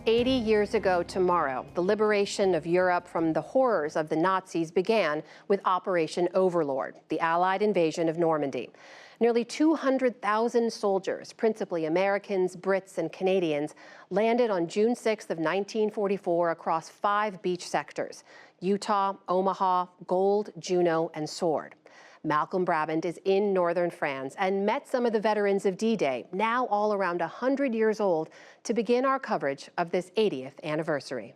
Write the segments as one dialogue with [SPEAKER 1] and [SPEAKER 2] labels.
[SPEAKER 1] 80 years ago tomorrow, the liberation of Europe from the horrors of the Nazis began with Operation Overlord, the Allied invasion of Normandy. Nearly 200,000 soldiers, principally Americans, Brits, and Canadians, landed on June 6th of 1944 across 5 beach sectors: Utah, Omaha, Gold, Juno, and Sword. Malcolm Brabant is in northern France and met some of the veterans of D-Day, now all around 100 years old, to begin our coverage of this 80th anniversary.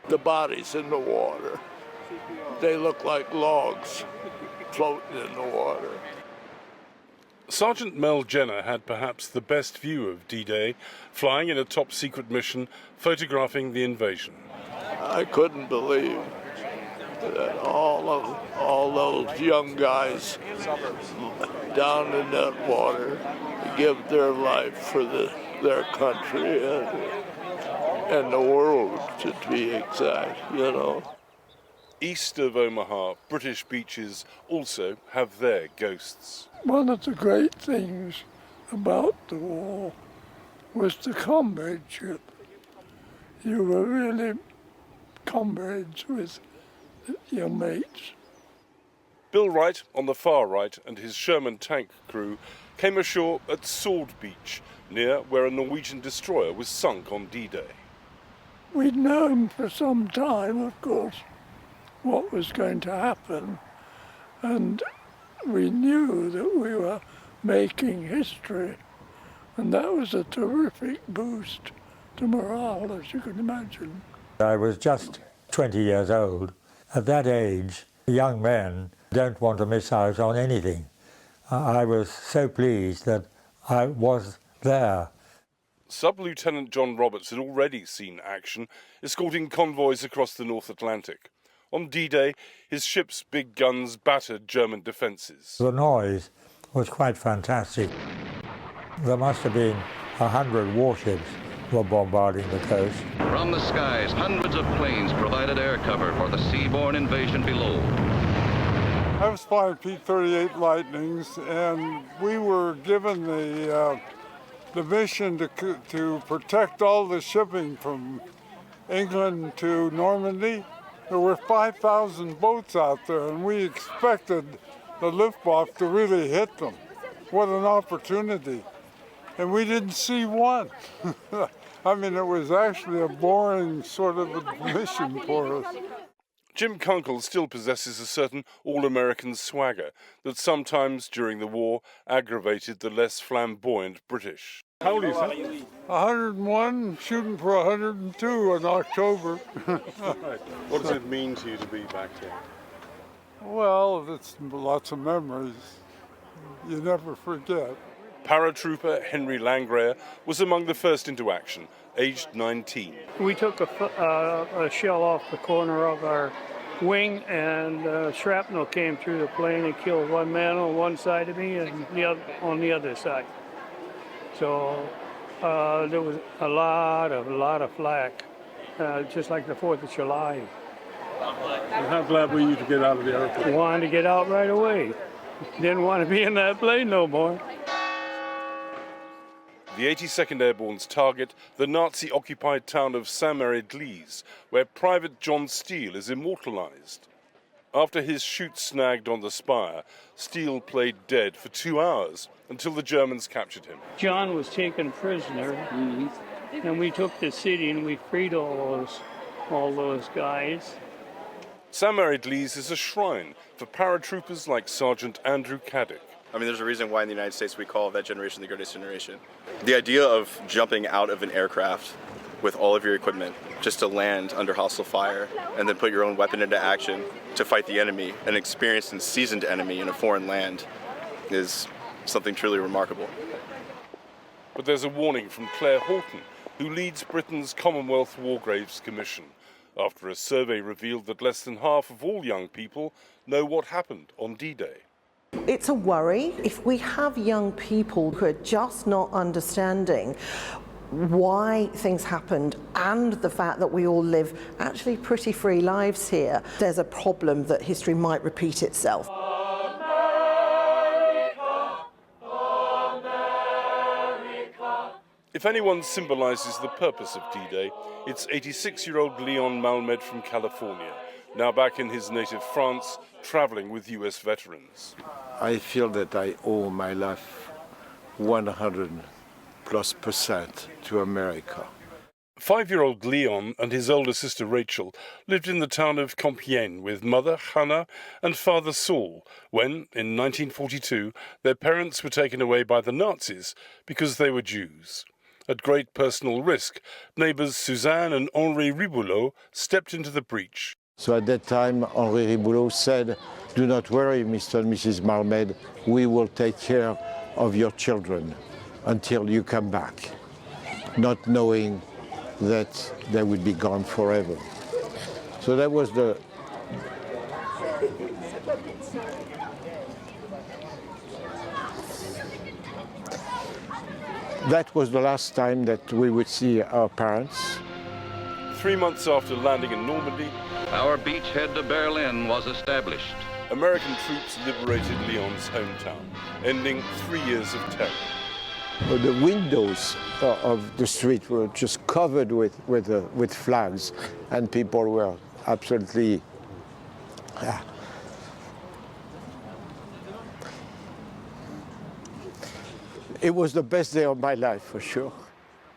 [SPEAKER 2] The bodies in the water, they look like logs floating in the water.
[SPEAKER 3] Sergeant Mel Jenner had perhaps the best view of D-Day, flying in a top-secret mission, photographing the invasion.
[SPEAKER 2] I couldn't believe that all those young guys down in that water give their life for their country and the world, to be exact, you know.
[SPEAKER 3] East of Omaha, British beaches also have their ghosts.
[SPEAKER 4] One of the great things about the war was the comradeship. You were really comrades with your mates.
[SPEAKER 3] Bill Wright, on the far right, and his Sherman tank crew came ashore at Sword Beach, near where a Norwegian destroyer was sunk on D-Day.
[SPEAKER 4] We'd known for some time, of course, what was going to happen, and we knew that we were making history, and that was a terrific boost to morale, as you can imagine.
[SPEAKER 5] I was just 20 years old. At that age, young men don't want to miss out on anything. I was so pleased that I was there.
[SPEAKER 3] Sub-Lieutenant John Roberts had already seen action, escorting convoys across the North Atlantic. On D-Day, his ship's big guns battered German defences.
[SPEAKER 5] The noise was quite fantastic. There must have been 100 warships were bombarding the coast.
[SPEAKER 6] From the skies, hundreds of planes provided air cover for the seaborne invasion below.
[SPEAKER 7] I was flying P-38 Lightnings, and we were given the mission to protect all the shipping from England to Normandy. There were 5,000 boats out there, and we expected the Luftwaffe to really hit them. What an opportunity. And we didn't see one. I mean, it was actually a boring sort of a mission for us.
[SPEAKER 3] Jim Kunkel still possesses a certain all-American swagger that sometimes during the war aggravated the less flamboyant British.
[SPEAKER 7] How old is he? 101, shooting for 102 in October.
[SPEAKER 3] What does it mean to you to be back here?
[SPEAKER 7] Well, it's lots of memories. You never forget.
[SPEAKER 3] Paratrooper Henry Langreher was among the first into action, aged 19.
[SPEAKER 8] We took a shell off the corner of our wing, and shrapnel came through the plane and killed one man on one side of me and the other on the other side. So there was a lot of flak, just like the 4th of July.
[SPEAKER 3] And how glad were you to get out of the airplane?
[SPEAKER 8] Wanted to get out right away. Didn't want to be in that plane no more.
[SPEAKER 3] The 82nd Airborne's target, the Nazi-occupied town of Saint-Mary-de-Lys, where Private John Steele is immortalized. After his chute snagged on the spire, Steele played dead for 2 hours until the Germans captured him.
[SPEAKER 8] John was taken prisoner, and we took the city and we freed all those guys.
[SPEAKER 3] Saint-Mary-de-Lys is a shrine for paratroopers like Sergeant Andrew Caddick.
[SPEAKER 9] I mean, there's a reason why in the United States we call that generation the greatest generation. The idea of jumping out of an aircraft with all of your equipment just to land under hostile fire and then put your own weapon into action to fight the enemy, an experienced and seasoned enemy in a foreign land, is something truly remarkable.
[SPEAKER 3] But there's a warning from Claire Horton, who leads Britain's Commonwealth War Graves Commission, after a survey revealed that less than half of all young people know what happened on D-Day.
[SPEAKER 10] It's a worry. If we have young people who are just not understanding why things happened and the fact that we all live actually pretty free lives here, there's a problem that history might repeat itself.
[SPEAKER 3] If anyone symbolizes the purpose of D-Day, it's 86-year-old Leon Malmed from California, now back in his native France, traveling with US veterans.
[SPEAKER 11] I feel that I owe my life 100+% to America.
[SPEAKER 3] 5-year-old Leon and his older sister Rachel lived in the town of Compiègne with mother Hannah and father Saul when, in 1942, their parents were taken away by the Nazis because they were Jews. At great personal risk, neighbours Suzanne and Henri Riboulot stepped into the breach.
[SPEAKER 11] So at that time, Henri Riboulot said, "Do not worry, Mr. and Mrs. Malmed, we will take care of your children until you come back," not knowing that they would be gone forever. So that was the last time that we would see our parents.
[SPEAKER 3] 3 months after landing in Normandy,
[SPEAKER 6] Our beachhead to Berlin was established.
[SPEAKER 3] American troops liberated Leon's hometown, ending 3 years of terror.
[SPEAKER 11] The windows of the street were just covered with flags, and people were absolutely. It was the best day of my life, for sure.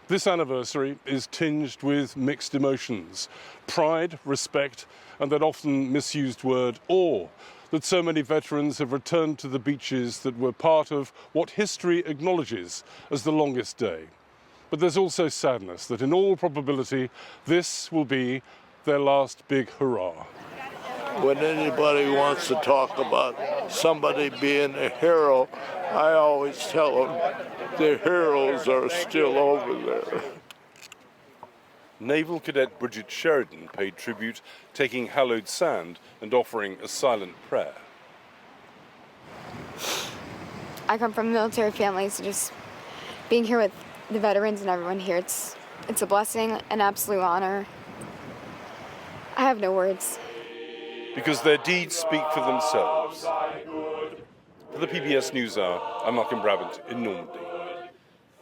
[SPEAKER 3] This anniversary is tinged with mixed emotions: pride, respect, and that often misused word awe, that so many veterans have returned to the beaches that were part of what history acknowledges as the longest day. But there's also sadness that in all probability this will be their last big hurrah.
[SPEAKER 2] When anybody wants to talk about somebody being a hero, I always tell them the heroes are still over there.
[SPEAKER 3] Naval Cadet Bridget Sheridan paid tribute, taking hallowed sand and offering a silent prayer.
[SPEAKER 12] I come from a military family, so just being here with the veterans and everyone here, it's a blessing, an absolute honor. I have no words.
[SPEAKER 3] Because their deeds speak for themselves. For the PBS NewsHour, I'm Malcolm Brabant in Normandy.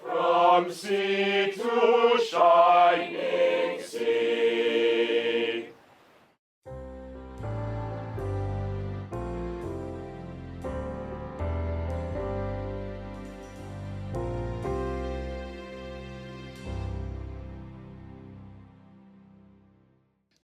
[SPEAKER 13] From sea to shining.